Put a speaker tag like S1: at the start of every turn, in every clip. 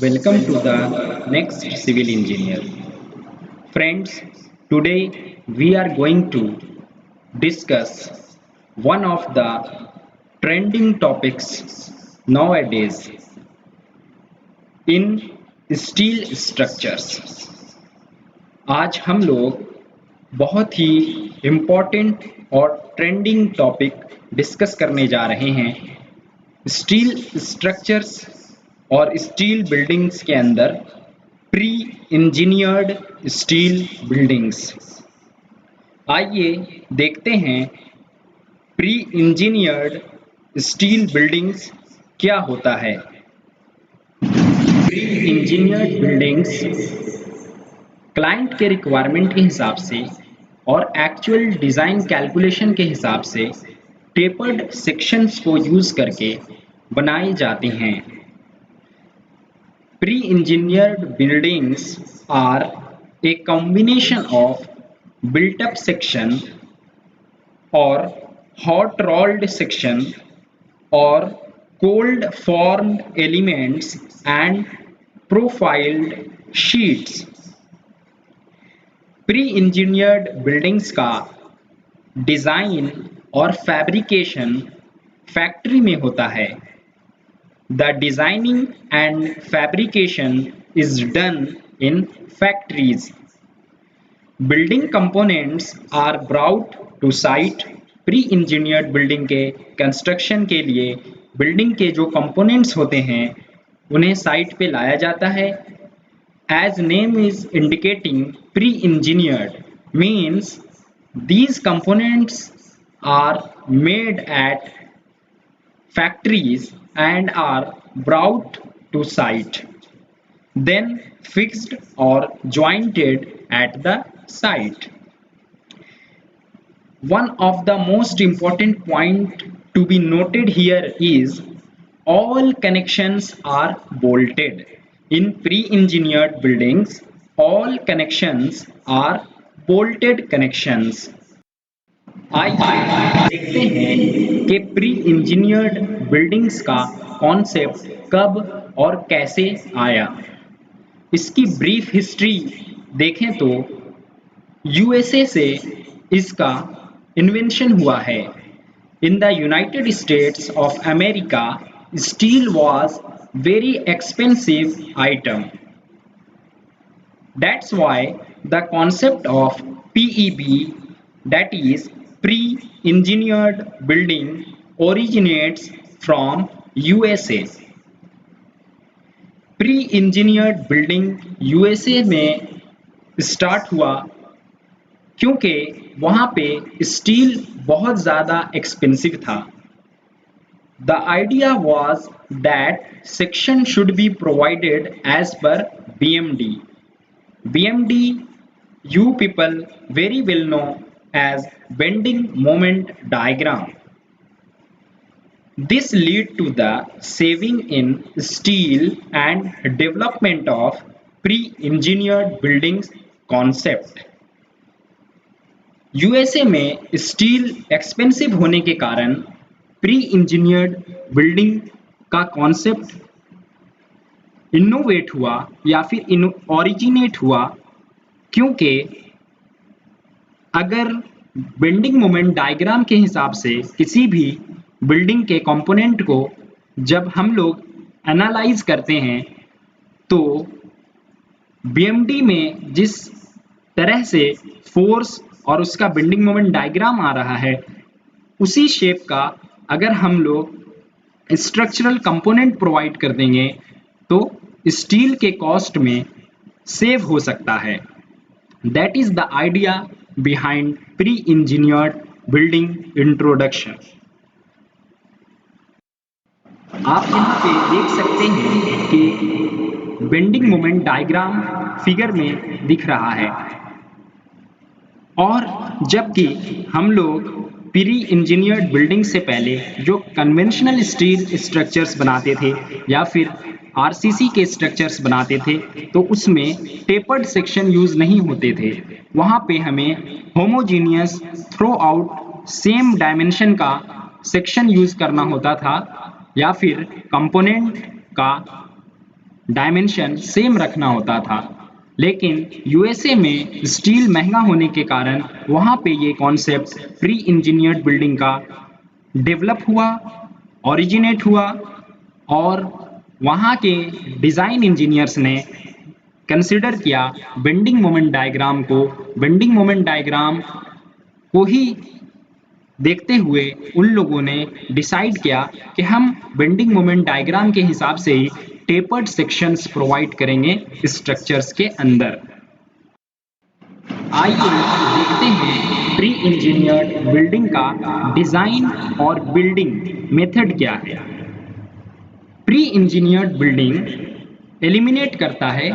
S1: Welcome to the next civil engineer. Friends, today we are going to discuss one of the trending topics nowadays in steel structures. आज हम लोग बहुत ही important और trending topic discuss करने जा रहे हैं स्टील स्ट्रक्चर्स और स्टील बिल्डिंग्स के अंदर प्री इंजीनियर्ड स्टील बिल्डिंग्स। आइए देखते हैं प्री इंजीनियर्ड स्टील बिल्डिंग्स क्या होता है। प्री इंजीनियर्ड बिल्डिंग्स क्लाइंट के रिक्वायरमेंट के हिसाब से और एक्चुअल डिज़ाइन कैलकुलेशन के हिसाब से टेपर्ड सेक्शंस को यूज़ करके बनाए जाते हैं। Pre-engineered buildings are a combination of built-up section or hot-rolled section or cold-formed elements and profiled sheets. Pre-engineered buildings का डिज़ाइन और फैब्रिकेशन फैक्ट्री में होता है। The designing and fabrication is done in factories. Building components are brought to site. Pre-engineered building के construction के लिए building के जो components होते हैं उन्हें site पे लाया जाता है। As name is indicating, pre-engineered means these components are made at factories and are brought to site, then fixed or jointed at the site. One of the most important point to be noted here is all connections are bolted. In pre-engineered buildings, all connections are bolted connections. आइए देखते हैं कि pre engineered buildings का concept कब और कैसे आया। इसकी ब्रीफ हिस्ट्री देखें तो यूएसए से इसका इन्वेंशन हुआ है। In the United states of America steel was very expensive item. That's why the concept of PEB, that is pre-engineered building, originates from USA. Pre-engineered building USA में start हुआ क्योंकि वहाँ पे स्टील बहुत ज़्यादा एक्सपेंसिव था। The idea was that section should be provided as per BMD. BMD, you people very well know as bending moment diagram. This lead to the saving in steel and development of pre-engineered buildings concept. USA में steel expensive होने के कारण pre engineered building का concept innovate हुआ या फिर originate हुआ क्योंकि अगर बेंडिंग मोमेंट डायग्राम के हिसाब से किसी भी बिल्डिंग के कंपोनेंट को जब हम लोग एनालाइज करते हैं तो बीएमडी में जिस तरह से फोर्स और उसका बेंडिंग मोमेंट डायग्राम आ रहा है उसी शेप का अगर हम लोग स्ट्रक्चरल कंपोनेंट प्रोवाइड कर देंगे तो स्टील के कॉस्ट में सेव हो सकता है। That is the idea behind pre engineered building introduction. आप यहाँ पे देख सकते हैं कि बेंडिंग मोमेंट डायग्राम फिगर में दिख रहा है और जबकि हम लोग प्री इंजीनियर्ड बिल्डिंग से पहले जो कन्वेंशनल स्टील स्ट्रक्चर्स बनाते थे या फिर आरसीसी के स्ट्रक्चर्स बनाते थे तो उसमें टेपर्ड सेक्शन यूज नहीं होते थे। वहाँ पे हमें homogeneous throughout same dimension का सेक्शन यूज करना होता था या फिर कंपोनेंट का डायमेंशन सेम रखना होता था। लेकिन यूएसए में स्टील महंगा होने के कारण वहाँ पे ये कॉन्सेप्ट प्री इंजीनियर्ड बिल्डिंग का डेवलप हुआ, ओरिजिनेट हुआ और वहाँ के डिज़ाइन इंजीनियर्स ने कंसिडर किया बेंडिंग मोमेंट डायग्राम को। बेंडिंग मोमेंट डायग्राम को ही देखते हुए उन लोगों ने डिसाइड किया कि हम बेंडिंग मोमेंट डायग्राम के हिसाब से ही टेपर्ड सेक्शंस प्रोवाइड करेंगे स्ट्रक्चर्स के अंदर। आइए देखते हैं प्री इंजीनियर्ड बिल्डिंग का डिज़ाइन और बिल्डिंग मेथड क्या है। प्री इंजीनियर्ड बिल्डिंग एलिमिनेट करता है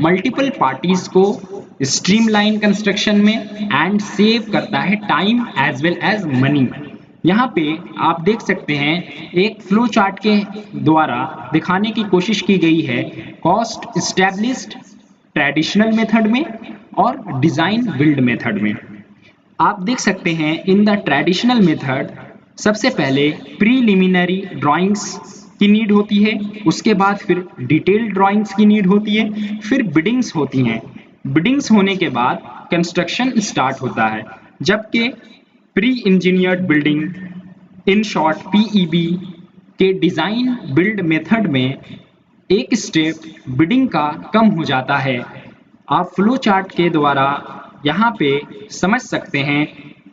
S1: मल्टीपल पार्टीज को स्ट्रीमलाइन कंस्ट्रक्शन में एंड सेव करता है time as well as money. यहाँ पे आप देख सकते हैं एक फ्लो चार्ट के द्वारा दिखाने की कोशिश की गई है कॉस्ट एस्टैब्लिश्ड ट्रेडिशनल मेथड में और डिज़ाइन बिल्ड मेथड में। आप देख सकते हैं इन द ट्रेडिशनल मेथड सबसे पहले प्रीलिमिनरी ड्राइंग्स की नीड होती है, उसके बाद फिर डिटेल्ड ड्राइंग्स की नीड होती है, फिर बिडिंग्स होती हैं। बिडिंग्स होने के बाद कंस्ट्रक्शन स्टार्ट होता है। जबकि pre engineered building in short PEB के डिज़ाइन बिल्ड मेथड में एक स्टेप बिडिंग का कम हो जाता है। आप फ्लो चार्ट के द्वारा यहाँ पे समझ सकते हैं।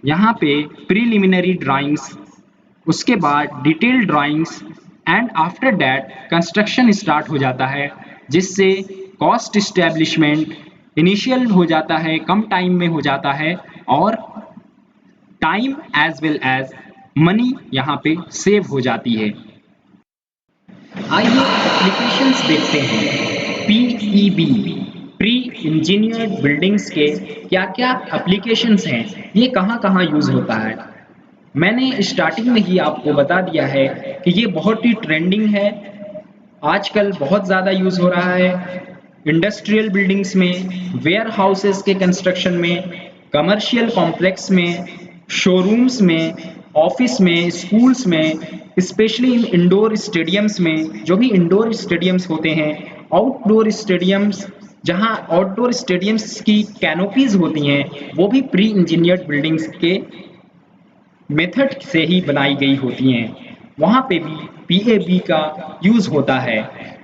S1: यहाँ पे प्रीलिमिनरी ड्राइंग्स, उसके बाद detail drawings and after that construction start हो जाता है, जिससे कॉस्ट इस्टेब्लिशमेंट इनिशियल हो जाता है, कम टाइम में हो जाता है और time as well as money यहाँ पे सेव हो जाती है। आइए एप्लीकेशंस देखते हैं। पीईबी प्री इंजीनियर्ड बिल्डिंग्स के क्या क्या एप्लीकेशंस हैं, ये कहाँ कहाँ यूज़ होता है। मैंने स्टार्टिंग में ही आपको बता दिया है कि ये बहुत ही ट्रेंडिंग है, आजकल बहुत ज़्यादा यूज़ हो रहा है इंडस्ट्रियल बिल्डिंग्स में, वेयर हाउसेस के कंस्ट्रक्शन में, कमर्शियल कॉम्प्लेक्स में, शोरूम्स में, ऑफिस में, स्कूल्स में, स्पेशली इन इंडोर स्टेडियम्स में। जो भी इंडोर स्टेडियम्स होते हैं, आउटडोर स्टेडियम्स, जहां आउटडोर स्टेडियम्स की कैनोपीज होती हैं, वो भी प्री इंजीनियर्ड बिल्डिंग्स के मेथड से ही बनाई गई होती हैं। वहाँ पे भी पीएबी का यूज़ होता है।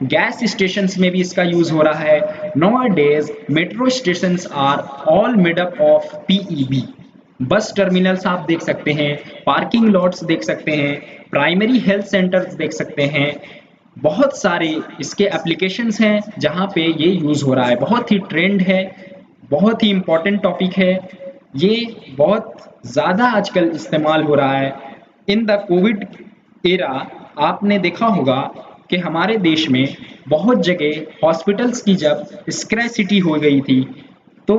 S1: गैस स्टेशंस में भी इसका यूज़ हो रहा है। Nowadays metro stations are all made up of PEB. Bus terminals आप देख सकते हैं, पार्किंग लॉट्स देख सकते हैं, प्राइमरी हेल्थ सेंटर्स देख सकते हैं। बहुत सारे इसके एप्लीकेशंस हैं जहाँ पे ये यूज़ हो रहा है। बहुत ही ट्रेंड है, बहुत ही इम्पोर्टेंट टॉपिक है। ये बहुत ज़्यादा आजकल इस्तेमाल हो रहा है। इन द कोविड एरा आपने देखा होगा कि हमारे देश में बहुत जगह हॉस्पिटल्स की जब स्क्रैसिटी हो गई थी, तो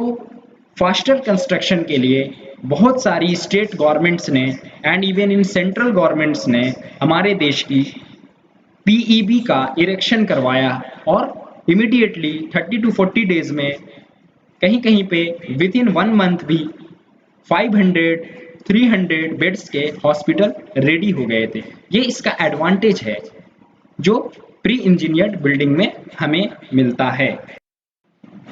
S1: फास्टर कंस्ट्रक्शन के लिए बहुत सारी स्टेट गवर्नमेंट्स ने and even in central governments ने हमारे देश की पीईबी का इरेक्शन करवाया और इमीडिएटली 30 to 40 डेज में कहीं कहीं पे विद इन 1 मंथ भी 500 300 बेड्स के हॉस्पिटल रेडी हो गए थे। ये इसका एडवांटेज है जो प्री इंजीनियर्ड बिल्डिंग में हमें मिलता है।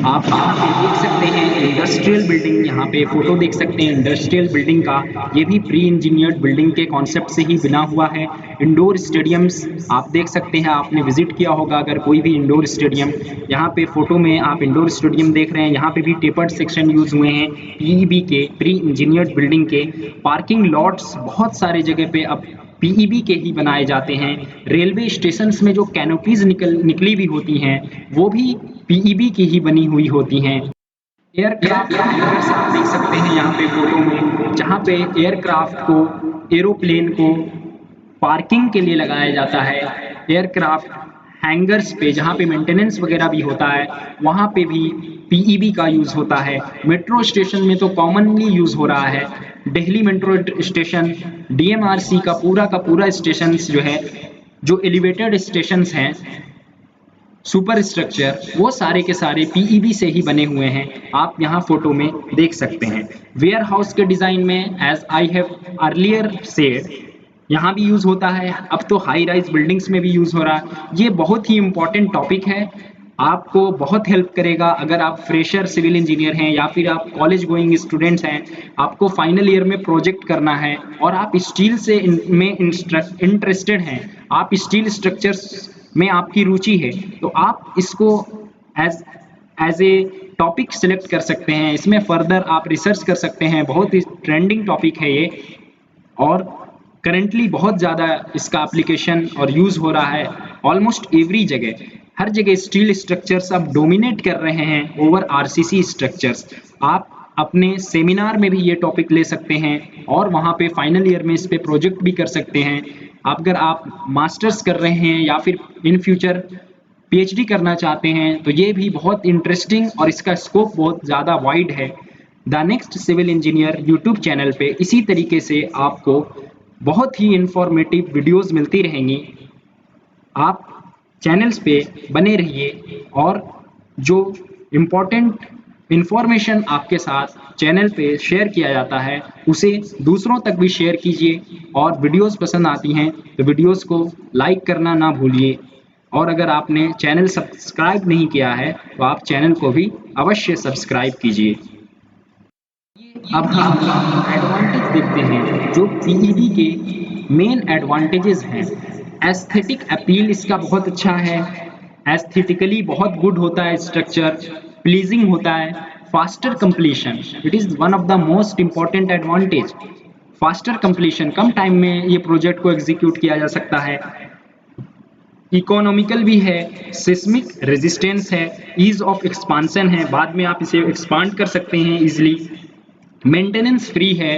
S1: आप यहाँ पे देख सकते हैं इंडस्ट्रियल बिल्डिंग, यहाँ पे फोटो देख सकते हैं इंडस्ट्रियल बिल्डिंग का। ये भी प्री इंजीनियर्ड बिल्डिंग के कॉन्सेप्ट से ही बना हुआ है। इंडोर स्टेडियम्स आप देख सकते हैं, आपने विजिट किया होगा अगर कोई भी इंडोर स्टेडियम। यहाँ पे फोटो में आप इंडोर स्टेडियम देख रहे हैं, यहाँ पे भी टेपर्ड सेक्शन यूज हुए हैं पीईबी के प्री इंजीनियर्ड बिल्डिंग के। पार्किंग लॉट्स बहुत सारे जगह पे अब पीईबी के ही बनाए जाते हैं। रेलवे स्टेशंस में जो कैनोपीज निकली हुई होती हैं, वो भी पीईबी की ही बनी हुई होती हैं। एयरक्राफ्ट हैंगर्स आप देख सकते हैं यहाँ पे फोटो में, जहाँ पे एयरक्राफ्ट को, एरोप्लेन को पार्किंग के लिए लगाया जाता है। एयरक्राफ्ट हैंगर्स पे जहाँ पे मेंटेनेंस वगैरह भी होता है, वहाँ पे भी पीईबी का यूज़ होता है। मेट्रो स्टेशन में तो कॉमनली यूज़ हो रहा है। दिल्ली मेट्रो स्टेशन, डीएमआरसी का पूरा स्टेशन जो है, जो एलिवेटेड स्टेशंस हैं, सुपर स्ट्रक्चर, वो सारे के सारे पीईबी से ही बने हुए हैं। आप यहाँ फोटो में देख सकते हैं। वेयर हाउस के डिज़ाइन में as I have earlier said, यहाँ भी यूज़ होता है। अब तो हाई राइज बिल्डिंग्स में भी यूज़ हो रहा है। ये बहुत ही इम्पॉर्टेंट टॉपिक है आपको बहुत हेल्प करेगा अगर आप फ्रेशर सिविल इंजीनियर हैं या फिर आप कॉलेज गोइंग स्टूडेंट्स हैं, आपको फाइनल ईयर में प्रोजेक्ट करना है और आप स्टील से में इंटरेस्टेड हैं, आप स्टील स्ट्रक्चर्स में आपकी रुचि है, तो आप इसको as as a topic select कर सकते हैं। इसमें फर्दर आप रिसर्च कर सकते हैं। बहुत ही ट्रेंडिंग टॉपिक है ये और करेंटली बहुत ज़्यादा इसका एप्लीकेशन और यूज़ हो रहा है ऑलमोस्ट एवरी जगह। हर जगह स्टील स्ट्रक्चर्स अब डोमिनेट कर रहे हैं ओवर आरसीसी स्ट्रक्चर्स। आप अपने सेमिनार में भी ये टॉपिक ले सकते हैं और वहाँ पे फाइनल ईयर में इस पे प्रोजेक्ट भी कर सकते हैं। अगर आप मास्टर्स कर रहे हैं या फिर इन फ्यूचर पीएचडी करना चाहते हैं तो ये भी बहुत इंटरेस्टिंग और इसका स्कोप बहुत ज़्यादा वाइड है। The next civil engineer YouTube channel पे इसी तरीके से आपको बहुत ही इंफॉर्मेटिव वीडियोस मिलती रहेंगी। आप चैनल्स पे बने रहिए और जो इम्पोर्टेंट इंफॉर्मेशन आपके साथ चैनल पे शेयर किया जाता है उसे दूसरों तक भी शेयर कीजिए और वीडियोस पसंद आती हैं तो वीडियोस को लाइक करना ना भूलिए। और अगर आपने चैनल सब्सक्राइब नहीं किया है तो आप चैनल को भी अवश्य सब्सक्राइब कीजिए। अब हम एडवांटेज देखते हैं जो पीईबी के मेन एडवांटेजेस हैं। एस्थेटिक अपील इसका बहुत अच्छा है, एस्थेटिकली बहुत गुड होता है, स्ट्रक्चर प्लीजिंग होता है। Faster completion, it is one of the most important advantage. Faster completion, come time में ये प्रोजेक्ट को एग्जीक्यूट किया जा सकता है। इकोनॉमिकल भी है, सिस्मिक रेजिस्टेंस है, ईज ऑफ एक्सपांसन है, बाद में आप इसे एक्सपांड कर सकते हैं इजिली। मेंटेनेंस फ्री है,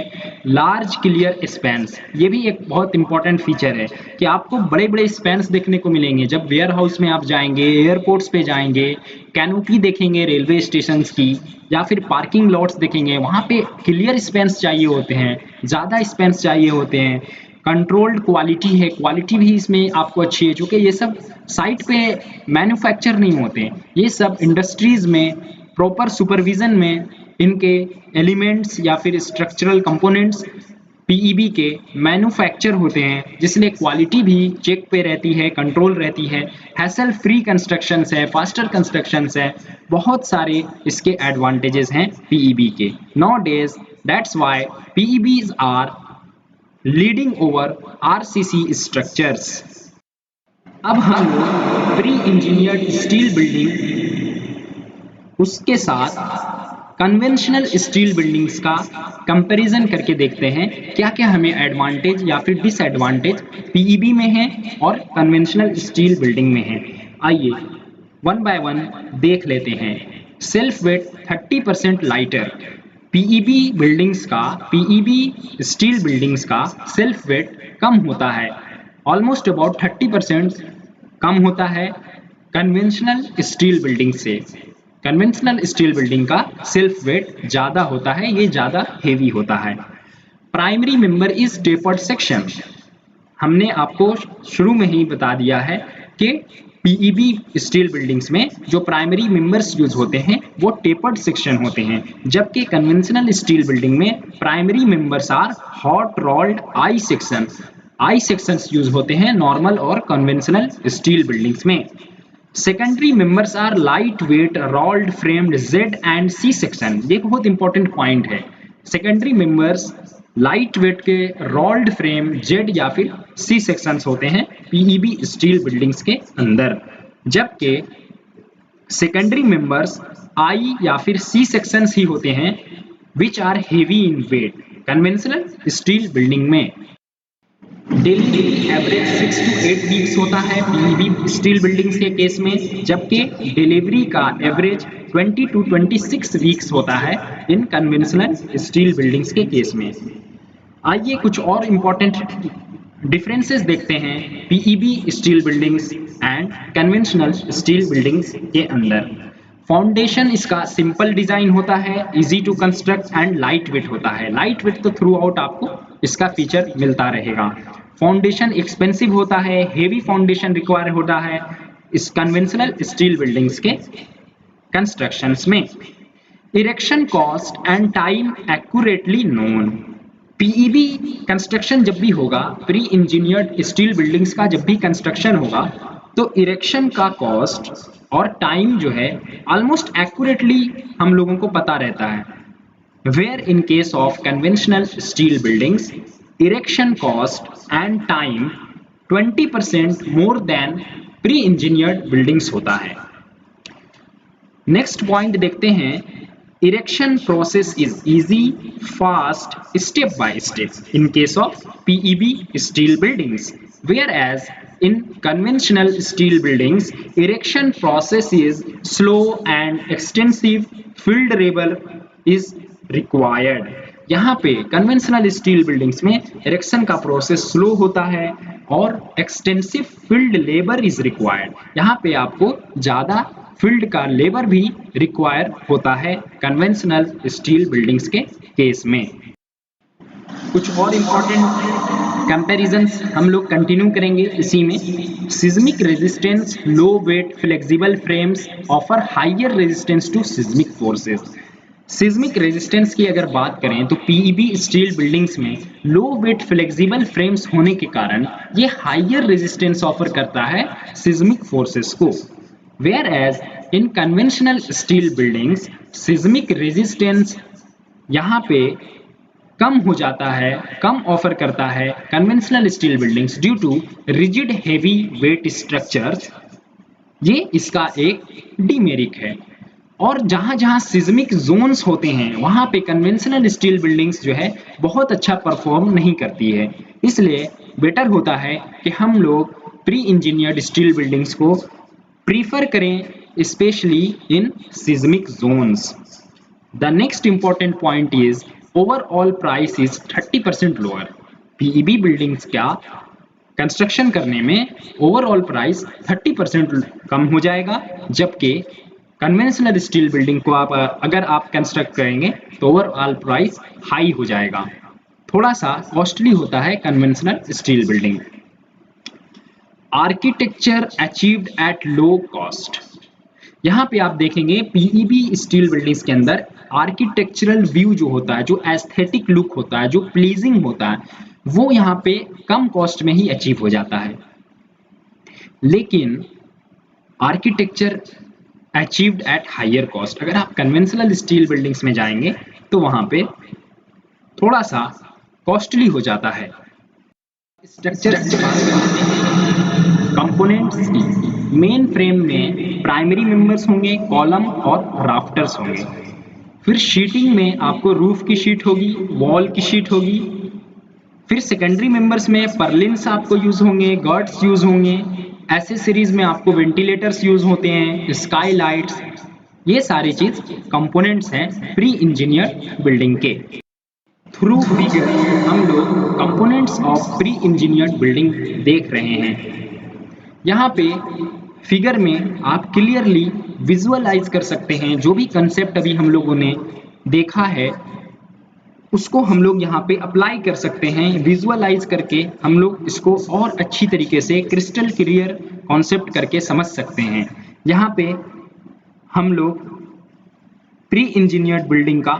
S1: लार्ज क्लियर स्पैन्स, ये भी एक बहुत इंपॉर्टेंट फीचर है कि आपको बड़े बड़े स्पैन्स देखने को मिलेंगे जब वेयर हाउस में आप जाएंगे, एयरपोर्ट्स पे जाएंगे, कैनोपी देखेंगे रेलवे स्टेशन की या फिर पार्किंग लॉट्स देखेंगे, वहाँ पे क्लियर स्पैन्स चाहिए होते हैं, ज़्यादा स्पैन्स चाहिए होते हैं। कंट्रोल्ड क्वालिटी है, क्वालिटी भी इसमें आपको अच्छी है क्योंकि ये सब साइट पे मैन्युफैक्चर नहीं होते, ये सब इंडस्ट्रीज में प्रॉपर सुपरविजन में इनके एलिमेंट्स या फिर स्ट्रक्चरल कंपोनेंट्स पीईबी के मैन्युफैक्चर होते हैं, जिसलिए क्वालिटी भी चेक पे रहती है, कंट्रोल रहती है। हैसल फ्री कंस्ट्रक्शंस है, फास्टर कंस्ट्रक्शंस है, बहुत सारे इसके एडवांटेजेस हैं पीईबी के। Nowadays that's why PEBs are leading over RCC structures. अब हम लोग प्री इंजीनियर्ड स्टील बिल्डिंग उसके साथ कन्वेंशनल स्टील बिल्डिंग्स का कंपैरिजन करके देखते हैं क्या क्या हमें एडवांटेज या फिर डिसएडवांटेज पीईबी में है और कन्वेंशनल स्टील बिल्डिंग में है। आइए वन बाय वन देख लेते हैं। Self weight 30% lighter, PEB steel buildings का सेल्फ वेट कम होता है, ऑलमोस्ट अबाउट 30% कम होता है कन्वेंशनल स्टील बिल्डिंग से। कन्वेंशनल स्टील बिल्डिंग का सेल्फ वेट ज़्यादा होता है, ये ज़्यादा हेवी होता है। Primary member is tapered section, हमने आपको शुरू में ही बता दिया है कि पीईबी स्टील बिल्डिंग्स में जो प्राइमरी मेंबर्स यूज होते हैं वो टेपर्ड सेक्शन होते हैं, जबकि कन्वेंशनल स्टील बिल्डिंग में primary members are hot rolled I section. I sections use होते हैं नॉर्मल और कन्वेंशनल स्टील बिल्डिंग्स में। Secondary members are light weight rolled framed Z and C section, ये बहुत इंपॉर्टेंट पॉइंट है। सेकेंडरी मेंबर्स लाइट वेट के rolled frame Z या फिर सी सेक्शंस होते हैं पीईबी स्टील बिल्डिंग्स के अंदर, जबकि सेकेंडरी मेंबर्स आई या फिर सी सेक्शंस ही होते हैं which are heavy in weight conventional steel building में। डिलीवरी एवरेज 6 to 8 वीक्स होता है पीईबी स्टील बिल्डिंग्स के केस में, जबकि डिलीवरी का एवरेज 20 to 26 वीक्स होता है इन कन्वेंशनल स्टील बिल्डिंग्स के केस में। आइए कुछ और इम्पोर्टेंट डिफरेंसेस देखते हैं PEB steel buildings and conventional steel buildings के अंदर। फाउंडेशन इसका सिंपल डिजाइन होता है, easy to construct and light weight होता है। लाइट वेट तो थ्रू आउट आपको इसका फीचर मिलता रहेगा। फाउंडेशन एक्सपेंसिव होता है, हेवी फाउंडेशन रिक्वायर होता है इस कन्वेंशनल स्टील बिल्डिंग्स के कंस्ट्रक्शंस में। Erection cost and time accurately known, PEB construction जब भी होगा, प्री इंजीनियर्ड स्टील बिल्डिंग्स का जब भी कंस्ट्रक्शन होगा तो इरेक्शन का कॉस्ट और टाइम जो है ऑलमोस्ट एक्यूरेटली हम लोगों को पता रहता है। Where in case of conventional steel buildings erection cost and time 20% more than pre engineered buildings होता है। नेक्स्ट पॉइंट देखते हैं, erection process is easy, fast, step by step in case of PEB steel buildings, whereas in conventional steel buildings erection process is slow and extensive field labor is required। यहाँ पे conventional steel buildings में erection का process slow होता है और extensive field labour is required. यहाँ पे आपको ज़्यादा फील्ड का लेबर भी रिक्वायर होता है कन्वेंशनल स्टील बिल्डिंग्स के केस में। कुछ और इम्पॉर्टेंट कंपैरिजंस हम लोग कंटिन्यू करेंगे इसी में। Seismic resistance, low weight flexible frames offer higher resistance to seismic forces. Seismic resistance की अगर बात करें तो पीईबी स्टील बिल्डिंग्स में लो वेट फ्लेक्सिबल फ्रेम्स होने के कारण ये हाइयर रेजिस्टेंस ऑफर करता है सिस्मिक फोर्सेस को। Whereas in conventional steel buildings seismic resistance यहाँ पे कम हो जाता है, कम ऑफर करता है conventional steel buildings due to rigid heavy weight structures. ये इसका एक डीमेरिट है। और जहाँ जहाँ सिस्मिक जोन्स होते हैं वहाँ पे कन्वेंशनल स्टील बिल्डिंग्स जो है बहुत अच्छा परफॉर्म नहीं करती है। इसलिए बेटर होता है कि हम लोग प्री इंजीनियर्ड स्टील बिल्डिंग्स को प्रीफर करें specially in seismic zones. The next important point is overall price is 30% lower. PEB buildings का कंस्ट्रक्शन करने में ओवरऑल प्राइस 30% कम हो जाएगा, जबकि कन्वेंशनल स्टील बिल्डिंग को अगर आप कंस्ट्रक्ट करेंगे तो ओवरऑल प्राइस हाई हो जाएगा। थोड़ा सा कॉस्टली होता है conventional steel building. Architecture achieved at low cost. यहाँ पे आप देखेंगे पीईबी स्टील बिल्डिंग्स के अंदर आर्किटेक्चरल व्यू जो होता है, जो एस्थेटिक लुक होता है, जो प्लीजिंग होता है, वो यहाँ पे कम कॉस्ट में ही अचीव हो जाता है। लेकिन architecture achieved at higher cost, अगर आप कन्वेंशनल स्टील बिल्डिंग्स में जाएंगे तो वहाँ पे थोड़ा सा कॉस्टली हो जाता है। स्ट्रक्चर कंपोनेंट्स की, मेन फ्रेम में प्राइमरी मेंबर्स होंगे, कॉलम और राफ्टर्स होंगे। फिर शीटिंग में आपको रूफ की शीट होगी, वॉल की शीट होगी। फिर सेकेंडरी मेंबर्स में पर्लिन्स आपको यूज होंगे, गर्ड्स यूज होंगे। एसेसरीज में आपको वेंटिलेटर्स यूज होते हैं, स्काई लाइट्स। ये सारी चीज कंपोनेंट्स हैं प्री इंजीनियर बिल्डिंग के। थ्रू फिगर हम लोग components of pre engineered building देख रहे हैं। यहाँ पे फिगर में आप क्लियरली विजुअलाइज कर सकते हैं जो भी कंसेप्ट अभी हम लोगों ने देखा है उसको हम लोग यहाँ पे अप्लाई कर सकते हैं। विजुअलाइज करके हम लोग इसको और अच्छी तरीके से क्रिस्टल क्लियर कॉन्सेप्ट करके समझ सकते हैं। यहाँ पे हम लोग प्री इंजीनियर्ड बिल्डिंग का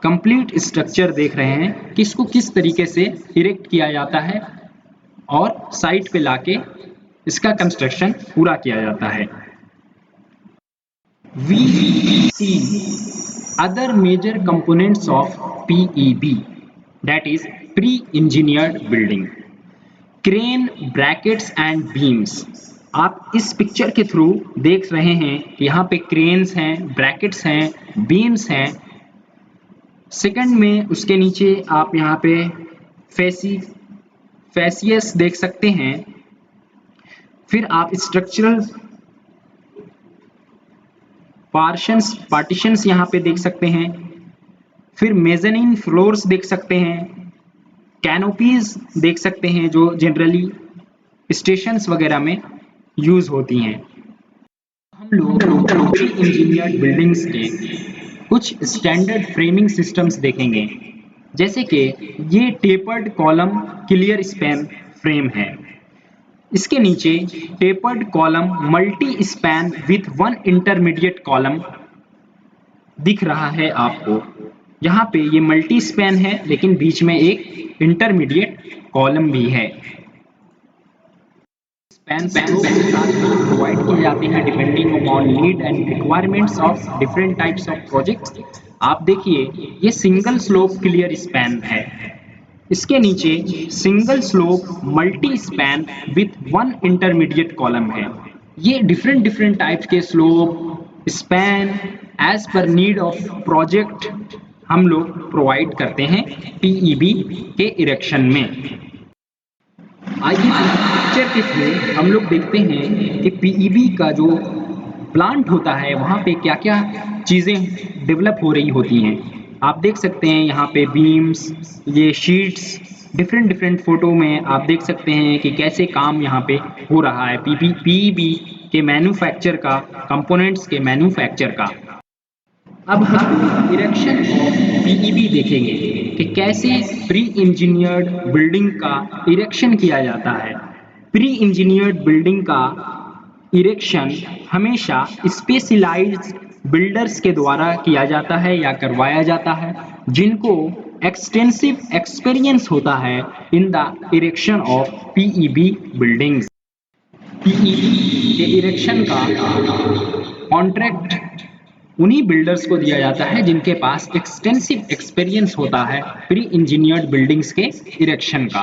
S1: कंप्लीट स्ट्रक्चर देख रहे हैं कि इसको किस तरीके से इरेक्ट किया जाता है और साइट पे लाके इसका कंस्ट्रक्शन पूरा किया जाता है। We see other major components of PEB, that is pre-engineered building, crane, brackets and beams। आप इस पिक्चर के थ्रू देख रहे हैं कि यहाँ पे क्रेन्स हैं, ब्रैकेट्स हैं, बीम्स हैं। सेकंड में उसके नीचे आप यहाँ पे फैसियस देख सकते हैं। फिर आप स्ट्रक्चरल पार्टीशंस यहाँ पे देख सकते हैं। फिर मेज़ानिन फ्लोर्स देख सकते हैं, कैनोपीज देख सकते हैं जो जनरली स्टेशंस वगैरह में यूज होती हैं। हम लोग प्री इंजीनियर्ड बिल्डिंग्स के कुछ स्टैंडर्ड फ्रेमिंग सिस्टम्स देखेंगे, जैसे कि ये tapered column clear span frame है। इसके नीचे tapered column multi span with one intermediate column दिख रहा है आपको। यहाँ पे ये मल्टी स्पैन है लेकिन बीच में एक इंटरमीडिएट कॉलम भी है। स्पैन स्लोप के साथ प्रोवाइड किए जाते हैं depending upon need and requirements of different types of projects. आप देखिए ये सिंगल स्लोप क्लियर स्पैन है, इसके नीचे single slope multi span with one intermediate column है। ये डिफरेंट डिफरेंट टाइप्स के slope span as per need of project हम लोग प्रोवाइड करते हैं पीईबी के इरेक्शन में। आइए पिक्चर के थ्रू हम लोग देखते हैं कि पीईबी का जो प्लांट होता है वहाँ पे क्या क्या चीज़ें डेवलप हो रही होती हैं। आप देख सकते हैं यहाँ पे बीम्स, ये शीट्स, डिफरेंट डिफरेंट फोटो में आप देख सकते हैं कि कैसे काम यहाँ पे हो रहा है पीईबी के मैन्युफैक्चर का, कंपोनेंट्स के मैन्युफैक्चर का। अब हम इरेक्शन ऑफ पीईबी देखेंगे कि कैसे प्री इंजीनियर्ड बिल्डिंग का इरेक्शन किया जाता है। प्री इंजीनियर्ड बिल्डिंग का इरेक्शन हमेशा स्पेशलाइज्ड बिल्डर्स के द्वारा किया जाता है या करवाया जाता है, जिनको एक्सटेंसिव एक्सपीरियंस होता है in the erection of PEB buildings. PEB के इरेक्शन का कॉन्ट्रैक्ट उन्हीं बिल्डर्स को दिया जाता है जिनके पास एक्सटेंसिव एक्सपीरियंस होता है प्री इंजीनियर्ड बिल्डिंग्स के इरेक्शन का।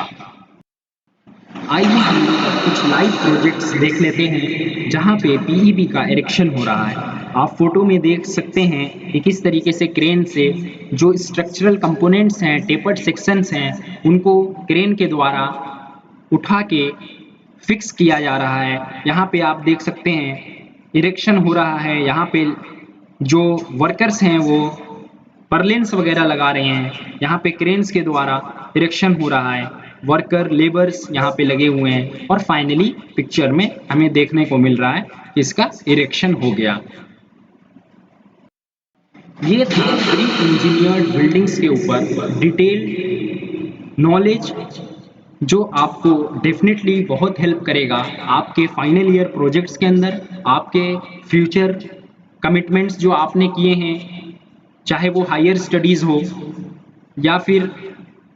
S1: आइए हम लोग कुछ लाइव प्रोजेक्ट्स देख लेते हैं जहां पे पीईबी का इरेक्शन हो रहा है। आप फोटो में देख सकते हैं कि किस तरीके से क्रेन से जो स्ट्रक्चरल कंपोनेंट्स हैं, टेपर्ड सेक्शंस हैं, उनको क्रेन के द्वारा उठा के फिक्स किया जा रहा है। यहाँ पे आप देख सकते हैं इरेक्शन हो रहा है। यहाँ पे जो वर्कर्स हैं वो परलेंस वगैरह लगा रहे हैं। यहाँ पे क्रेन्स के द्वारा इरेक्शन हो रहा है, वर्कर लेबर्स यहाँ पे लगे हुए हैं और फाइनली पिक्चर में हमें देखने को मिल रहा है कि इसका इरेक्शन हो गया। ये था प्री इंजीनियर्ड बिल्डिंग्स के ऊपर डिटेल्ड नॉलेज जो आपको डेफिनेटली बहुत हेल्प करेगा आपके फाइनल ईयर प्रोजेक्ट्स के अंदर, आपके फ्यूचर कमिटमेंट्स जो आपने किए हैं, चाहे वो हायर स्टडीज़ हो या फिर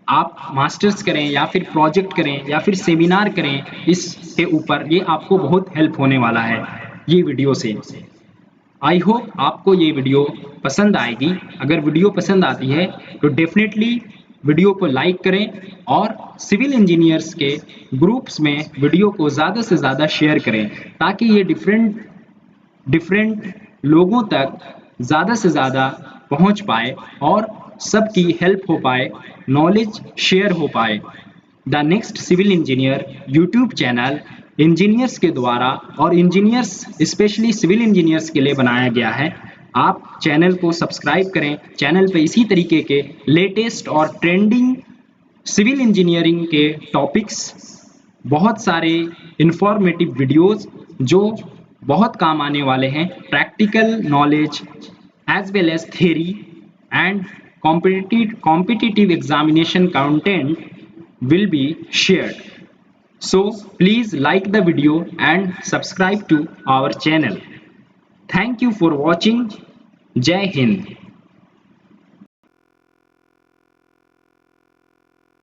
S1: आप मास्टर्स करें या फिर प्रोजेक्ट करें या फिर सेमिनार करें, इसके ऊपर ये आपको बहुत हेल्प होने वाला है ये वीडियो से। आई होप आपको ये वीडियो पसंद आएगी। अगर वीडियो पसंद आती है तो डेफिनेटली वीडियो को लाइक करें और सिविल इंजीनियर्स के ग्रुप्स में वीडियो को ज़्यादा से ज़्यादा शेयर करें ताकि ये डिफरेंट लोगों तक ज़्यादा से ज़्यादा पहुंच पाए और सबकी हेल्प हो पाए, नॉलेज शेयर हो पाए। The next civil engineer YouTube channel engineers के द्वारा और इंजीनियर्स स्पेशली सिविल इंजीनियर्स के लिए बनाया गया है। आप चैनल को सब्सक्राइब करें। चैनल पे इसी तरीके के लेटेस्ट और ट्रेंडिंग सिविल इंजीनियरिंग के टॉपिक्स, बहुत सारे इंफॉर्मेटिव वीडियोस जो बहुत काम आने वाले हैं, practical knowledge as well as theory and competitive examination content will be shared. So please like the video and subscribe to our channel. Thank you for watching. Jai Hind.